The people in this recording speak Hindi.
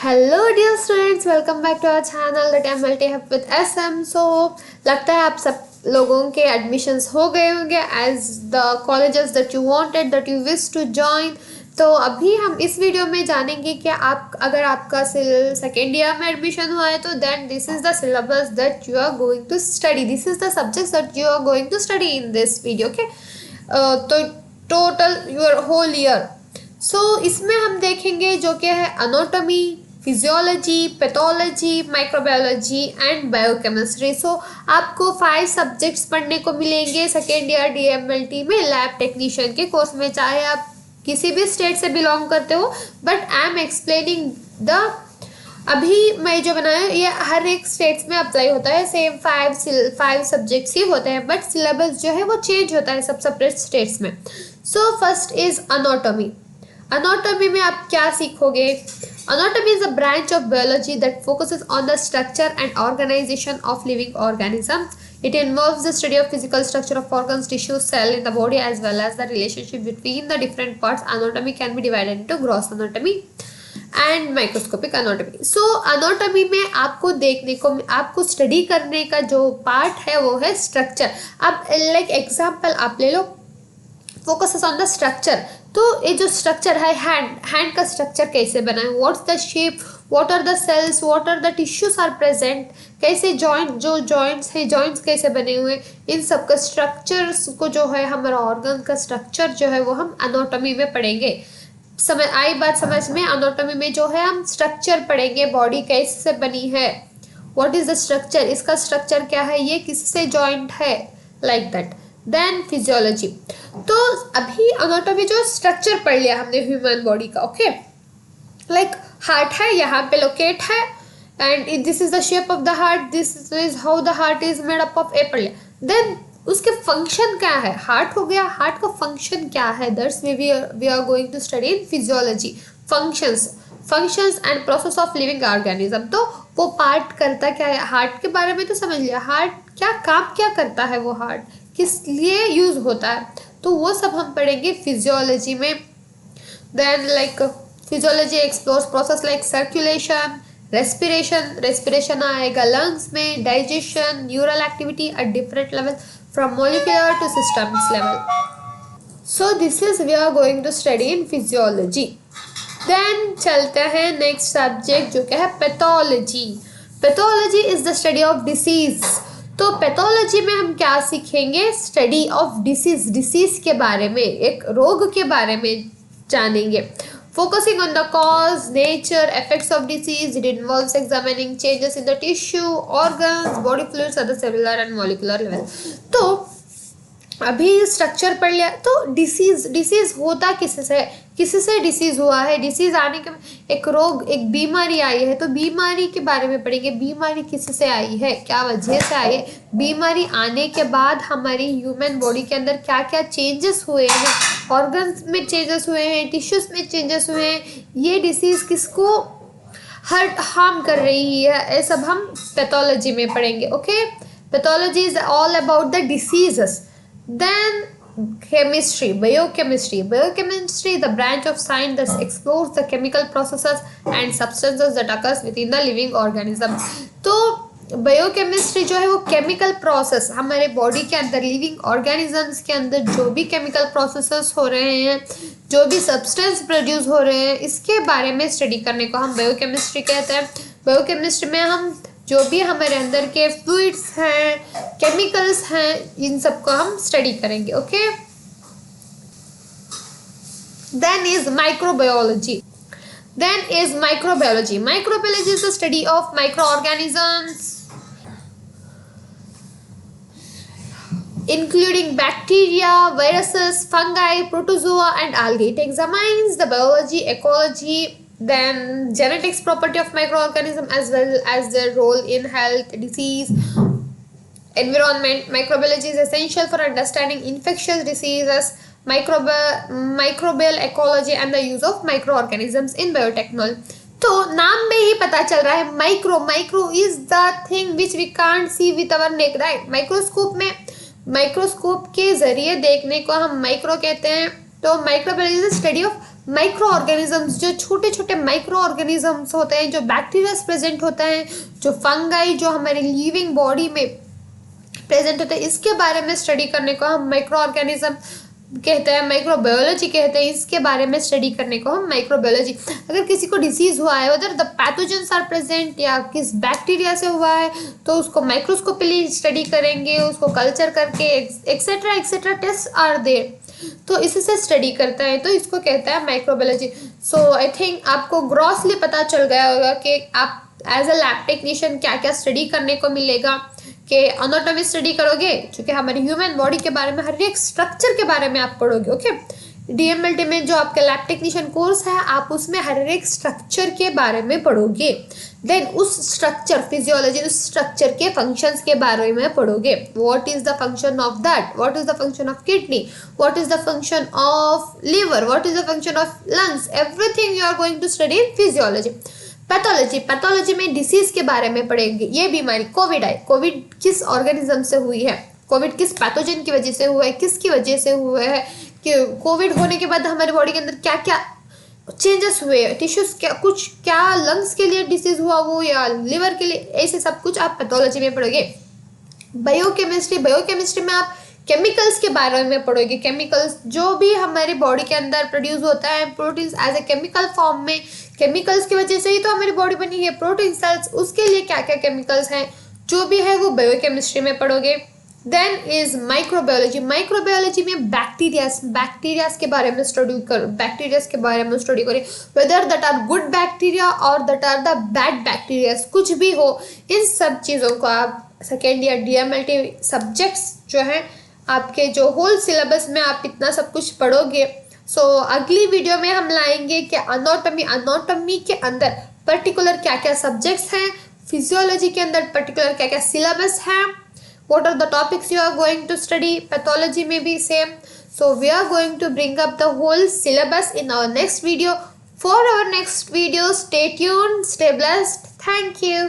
Hello dear students, welcome back to our channel that MLT Hub with SM। So लगता है आप सब लोगों के एडमिशन्स हो गए होंगे as the colleges that you wanted that you wish to join. तो अभी हम इस वीडियो में जानेंगे कि आप अगर आपका सेकेंड ईयर में एडमिशन हुआ है तो then this is the syllabus that you are going to study, this is the subjects that you are going to study in this video. Okay, तो total your whole year. So इसमें हम देखेंगे जो कि है anatomy, physiology, pathology, microbiology and biochemistry. So आपको 5 सब्जेक्ट्स पढ़ने को मिलेंगे सेकेंड ईयर DMLT में लैब टेक्नीशियन के कोर्स में, चाहे आप किसी भी स्टेट से बिलोंग करते हो। But I am explaining the अभी मैं जो बनाया ये हर एक स्टेट्स में अप्लाई होता है, सेम 5 सब्जेक्ट्स ही होते हैं, बट सिलेबस जो है वो चेंज होता है सब सेपरेट स्टेट्स में। So first is anatomy. Anatomy में आप क्या सीखोगे? Anatomy is a branch of biology that focuses on the structure and organization of living organisms. It involves the study of physical structure of organs, tissues, cell in the body as well as the relationship between the different parts. Anatomy can be divided into gross anatomy and microscopic anatomy. So anatomy में आपको देखने को, आपको स्टडी करने का जो पार्ट है वो है स्ट्रक्चर। अब लाइक एग्जाम्पल आप ले लो, फोकस ऑन द स्ट्रक्चर। तो ये जो स्ट्रक्चर है हैंड का स्ट्रक्चर कैसे बना है, what's the shape, what are the cells, what are the tissues are present, कैसे जॉइंट्स है, जॉइंट्स कैसे बने हुए, इन सब का स्ट्रक्चर्स को जो है हमारा ऑर्गन का स्ट्रक्चर जो है वो हम एनाटॉमी में पढ़ेंगे। समझ आई बात समझ में? एनाटॉमी में जो है हम स्ट्रक्चर पढ़ेंगे, बॉडी कैसे बनी है, व्हाट इज द स्ट्रक्चर, इसका स्ट्रक्चर क्या है, ये किससे जॉइंट है, लाइक दैट। Then physiology. तो अभी एनाटॉमी जो स्ट्रक्चर पढ़ लिया हमने ह्यूमन बॉडी का। ओके, लाइक हार्ट है, यहाँ पे लोकेट है and this is the shape of the heart, this is how the heart is made up of, ए पढ़ लिया। देन उसके फंक्शन क्या है, हार्ट हो गया, हार्ट का फंक्शन क्या है, that's we are going to study in physiology. Functions and process of living organism. तो वो पार्ट करता क्या है, हार्ट के बारे में तो समझ लिया, हार्ट क्या काम क्या करता है, वो हार्ट किस लिए यूज होता है, तो वो सब हम पढ़ेंगे फिजियोलॉजी में। Then like physiology explores process like circulation, respiration आएगा लंग्स में, digestion, neural activity at different level from molecular to systems level. So this is we are going to study in physiology. Then चलते हैं नेक्स्ट सब्जेक्ट जो क्या है pathology. Pathology is the study of disease. तो पैथोलॉजी में हम क्या सीखेंगे? स्टडी ऑफ डिसीज के बारे में, एक रोग के बारे में जानेंगे। Focusing on the cause, nature, effects of disease. It involves examining changes in the tissue, organs, body fluids at the cellular and molecular level. तो अभी स्ट्रक्चर पढ़ लिया, तो डिसीज होता किससे डिसीज हुआ है, डिसीज आने के, एक रोग, एक बीमारी आई है तो बीमारी के बारे में पढ़ेंगे, बीमारी किससे आई है, क्या वजह से आई है, बीमारी आने के बाद हमारी ह्यूमन बॉडी के अंदर क्या क्या चेंजेस हुए हैं, ऑर्गन्स में चेंजेस हुए हैं, टिश्यूज में चेंजेस हुए हैं, ये डिसीज किसको हार्म कर रही है, ये सब हम पैथोलॉजी में पढ़ेंगे। Okay, pathology is all about the diseases. Then chemistry, biochemistry, the branch of science that explores the chemical processes and substances that occurs within the living organism। तो बायोकेमिस्ट्री जो है वो केमिकल प्रोसेस, हमारे बॉडी के अंदर लिविंग ऑर्गेनिजम्स के अंदर जो भी केमिकल प्रोसेसेस हो रहे हैं, जो भी सब्सटेंस प्रोड्यूस हो रहे हैं, इसके बारे में स्टडी करने को हम बायोकेमिस्ट्री कहते हैं। बायोकेमिस्ट्री में हम जो भी हमारे अंदर के फ्लूइड्स हैं, केमिकल्स हैं, इन सब को हम स्टडी करेंगे। Okay, then is microbiology. Microbiology is the study of microorganisms including bacteria, viruses, fungi, protozoa and algae. It examines the biology, ecology, then genetics property of microorganism as well as their role in health, disease, environment. Microbiology is essential for understanding infectious diseases, microbial ecology and the use of microorganisms in biotechnology. तो नाम में ही पता चल रहा है, micro is the thing which we can't see with our neck, right. Microscope के जरिए देखने को हम माइक्रो कहते हैं। तो microbiology is the study of micro organisms, जो छोटे छोटे माइक्रो ऑर्गेनिजम्स होते हैं, जो बैक्टीरिया प्रेजेंट होते हैं, जो फंगाई जो हमारे लिविंग बॉडी में प्रेजेंट होते हैं, इसके बारे में स्टडी करने को हम माइक्रो ऑर्गेनिज्म कहते हैं, माइक्रोबायोलॉजी कहते हैं। इसके बारे में स्टडी करने को हम माइक्रोबायोलॉजी। अगर किसी को डिसीज हुआ है, उधर द पैथोजेंस आर प्रेजेंट या किस बैक्टीरिया से हुआ है, तो उसको माइक्रोस्कोपिकली स्टडी करेंगे, उसको कल्चर करके etcetera etcetera test are there, तो इसी से स्टडी करता है, तो इसको कहता है माइक्रोबायोलॉजी। सो आई थिंक आपको ग्रॉसली पता चल गया होगा कि आप एज अ लैब टेक्नीशियन क्या क्या स्टडी करने को मिलेगा। कि एनाटॉमी स्टडी करोगे, क्योंकि हमारी ह्यूमन बॉडी के बारे में हर एक स्ट्रक्चर के बारे में आप पढ़ोगे। ओके, डीएमएलटी में जो आपका लैब टेक्नीशियन कोर्स है, आप उसमें हर एक स्ट्रक्चर के बारे में पढ़ोगे। देन उस स्ट्रक्चर फिजियोलॉजी, उस स्ट्रक्चर के फंक्शंस के बारे में पढ़ोगे। What is the function of that, what is the function of kidney, what is the function of liver, what is the function of lungs, everything you are going to study in physiology. Pathology, pathology में डिसीज के बारे में पढ़ेंगे। ये बीमारी कोविड है, कोविड किस ऑर्गेनिज्म से हुई है, कोविड किस पैथोजन की वजह से हुआ है, किसकी वजह से हुआ है, कि कोविड होने के बाद हमारे बॉडी के अंदर क्या क्या चेंजेस हुए, टिश्यूज क्या कुछ, क्या लंग्स के लिए डिसीज हुआ वो, या लिवर के लिए, ऐसे सब कुछ आप पैथोलॉजी में पढ़ोगे। बायोकेमिस्ट्री, बायोकेमिस्ट्री में आप केमिकल्स के बारे में पढ़ोगे। केमिकल्स जो भी हमारे बॉडी के अंदर प्रोड्यूस होता है, proteins as a chemical form में, केमिकल्स की वजह से ही तो हमारी बॉडी बनी है, प्रोटीन सेल्स, उसके लिए क्या क्या केमिकल्स हैं, जो भी है वो बायोकेमिस्ट्री में पढ़ोगे। देन इज माइक्रोबायोलॉजी, माइक्रोबायोलॉजी में बैक्टीरियाज के बारे में स्टडी करो, बैक्टीरियाज के बारे में स्टडी करें, whether that are good bacteria और that are the bad bacterias, कुछ भी हो, इन सब चीज़ों को आप सेकेंड ईयर डीएमएलटी सब्जेक्ट्स जो हैं आपके, जो होल सिलेबस में आप इतना सब कुछ पढ़ोगे। सो अगली वीडियो में हम लाएंगे कि अनाटॉमी के अंदर पर्टिकुलर क्या क्या सब्जेक्ट्स हैं, फिजियोलॉजी के अंदर पर्टिकुलर क्या क्या सिलेबस है, what are the topics you are going to study, pathology may be same. So we are going to bring up the whole syllabus in our next video. For our next video, stay tuned, stay blessed. Thank you.